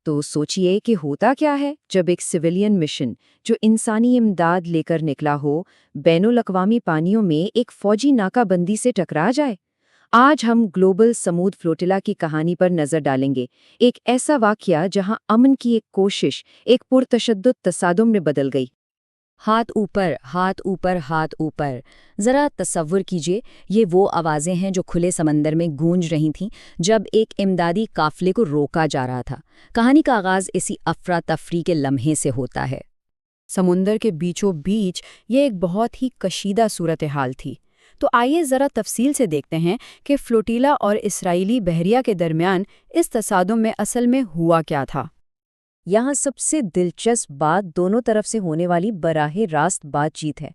तो सोचिए कि होता क्या है जब एक सिविलियन मिशन जो इंसानी इमदाद लेकर निकला हो, बैनुल अक़वामी पानियों में एक फौजी नाकाबंदी से टकरा जाए। आज हम ग्लोबल समूद फ्लोटिला की कहानी पर नजर डालेंगे, एक ऐसा वाकया जहां अमन की एक कोशिश एक पुरतशद्दुद तसादुम में बदल गई। हाथ ऊपर, हाथ ऊपर, हाथ ऊपर। ज़रा तसव्वुर कीजिए, ये वो आवाज़ें हैं जो खुले समंदर में गूंज रही थीं जब एक इमदादी काफ़िले को रोका जा रहा था। कहानी का आगाज़ इसी अफरा तफरी के लम्हे से होता है। समुंदर के बीचों बीच ये एक बहुत ही कशीदा सूरत हाल थी। तो आइए ज़रा तफसील से देखते हैं कि फ्लोटिला और इसराइली बहरिया के दरमियान इस तसादुम में असल में हुआ क्या था। यहाँ सबसे दिलचस्प बात दोनों तरफ से होने वाली बराहे रास्त बातचीत है।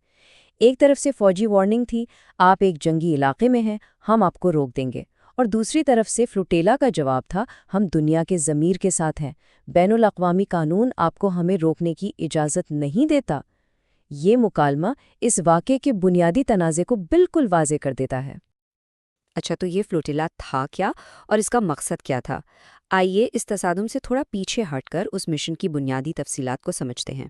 एक तरफ से फौजी वार्निंग थी, आप एक जंगी इलाके में हैं, हम आपको रोक देंगे, और दूसरी तरफ से फ्लोटिला का जवाब था, हम दुनिया के ज़मीर के साथ हैं, बैनुल अक़वामी कानून आपको हमें रोकने की इजाज़त नहीं देता। ये मुकालमा इस वाक़े के बुनियादी तनाज़े को बिल्कुल वाज़े कर देता है। अच्छा, तो ये फ्लोटिला था क्या और इसका मकसद क्या था? आइए इस तसादुम से थोड़ा पीछे हटकर उस मिशन की बुनियादी तफसीलात को समझते हैं।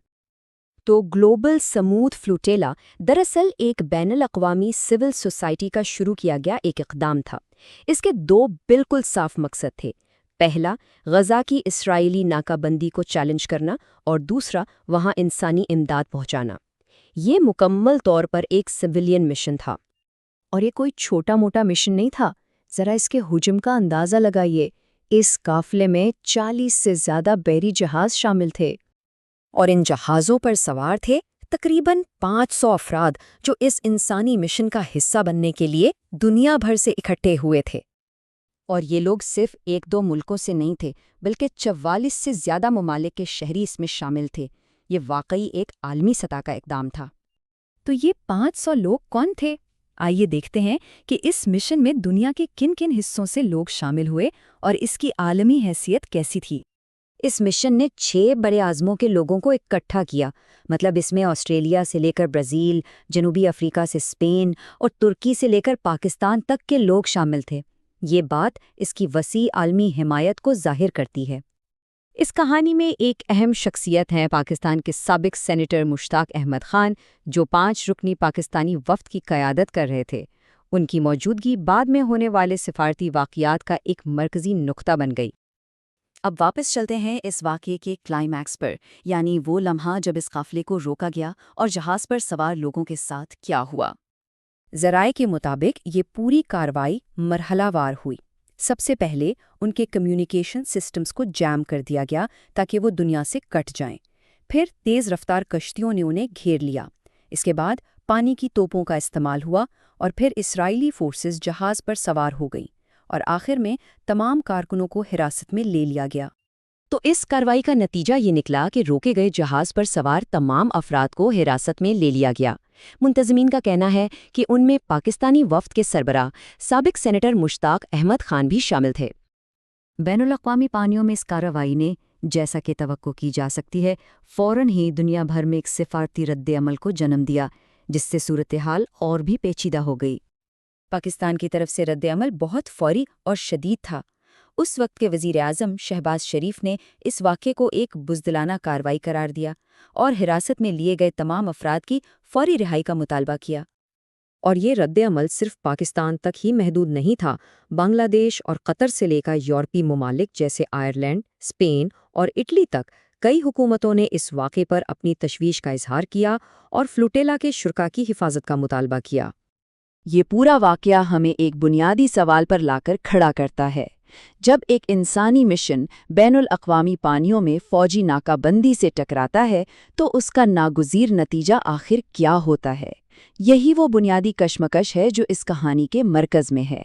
तो ग्लोबल समूद फ्लोटिला दरअसल एक बैनुल अक़वामी सिविल सोसाइटी का शुरू किया गया एक इक़दाम था। इसके दो बिल्कुल साफ मकसद थे। पहला, गज़ा की इसराइली नाकाबंदी को चैलेंज करना, और दूसरा, वहाँ इंसानी इमदाद पहुँचाना। ये मुकम्मल तौर पर एक सिविलियन मिशन था। और ये कोई छोटा मोटा मिशन नहीं था। ज़रा इसके हुजम का अंदाज़ा लगाइए। इस काफ़िले में 40 से ज़्यादा बहरी जहाज़ शामिल थे, और इन जहाज़ों पर सवार थे तकरीबन 500 अफराद जो इस इंसानी मिशन का हिस्सा बनने के लिए दुनिया भर से इकट्ठे हुए थे। और ये लोग सिर्फ एक दो मुल्कों से नहीं थे, बल्कि 44 से ज़्यादा ममालिक के शहरी इसमें शामिल थे। ये वाकई एक आलमी सतह का इक़दाम था। तो ये 500 लोग कौन थे? आइए देखते हैं कि इस मिशन में दुनिया के किन किन हिस्सों से लोग शामिल हुए और इसकी आलमी हैसियत कैसी थी। इस मिशन ने 6 बड़े आज़मों के लोगों को इकट्ठा किया। मतलब इसमें ऑस्ट्रेलिया से लेकर ब्राज़ील, जनूबी अफ्रीका से स्पेन और तुर्की से लेकर पाकिस्तान तक के लोग शामिल थे। ये बात इसकी वसी आलमी हिमायत को ज़ाहिर करती है। इस कहानी में एक अहम शख्सियत है पाकिस्तान के साबिक सेनेटर मुश्ताक अहमद खान, जो 5 रुकनी पाकिस्तानी वफ़द की क़यादत कर रहे थे। उनकी मौजूदगी बाद में होने वाले सिफारती वाक़यात का एक मरकज़ी नुक्ता बन गई। अब वापस चलते हैं इस वाक़ये के क्लाइमैक्स पर, यानी वो लम्हा जब इस काफ़िले को रोका गया और जहाज़ पर सवार लोगों के साथ क्या हुआ। ज़राए के मुताबिक ये पूरी कार्रवाई मरहलावार हुई। सबसे पहले उनके कम्युनिकेशन सिस्टम्स को जैम कर दिया गया ताकि वो दुनिया से कट जाएं। फिर तेज़ रफ्तार कश्तियों ने उन्हें घेर लिया। इसके बाद पानी की तोपों का इस्तेमाल हुआ, और फिर इसराइली फोर्सेस जहाज़ पर सवार हो गईं, और आखिर में तमाम कारकुनों को हिरासत में ले लिया गया। तो इस कार्रवाई का नतीजा ये निकला कि रोके गए जहाज़ पर सवार तमाम अफराद को हिरासत में ले लिया गया। मुंतज़मीन का कहना है कि उनमें पाकिस्तानी वफ़द के सरबराह साबिक सेनेटर मुश्ताक अहमद खान भी शामिल थे। बैनुल अक़वामी पानियों में इस कार्रवाई ने, जैसा कि तवक्को की जा सकती है, फ़ौरन ही दुनिया भर में एक सिफारती रद्द-ए-अमल को जन्म दिया, जिससे सूरत-ए-हाल और भी पेचीदा हो गई। पाकिस्तान की तरफ से रद्द-ए-अमल बहुत फौरी और शदीद था। उस वक्त के वज़ीर-ए-आज़म शहबाज शरीफ ने इस वाक़ये को एक बुज़दिलाना कार्रवाई करार दिया और हिरासत में लिए गए तमाम अफराद की फौरी रिहाई का मुतालबा किया। और ये रद्द-ए-अमल सिर्फ पाकिस्तान तक ही महदूद नहीं था। बांग्लादेश और कतर से लेकर यूरोपीय ममालिक जैसे आयरलैंड, स्पेन और इटली तक कई हुकूमतों ने इस वाक़ये पर अपनी तशवीश का इजहार किया और फ्लोटिला के शुरका की हिफाजत का मुतालबा किया। ये पूरा वाक़या हमें एक बुनियादी सवाल पर लाकर खड़ा करता है। जब एक इंसानी मिशन बैनुल अक़वामी पानियों में फ़ौजी नाकाबंदी से टकराता है, तो उसका नागुज़ीर नतीजा आखिर क्या होता है? यही वो बुनियादी कशमकश है जो इस कहानी के मरकज़ में है।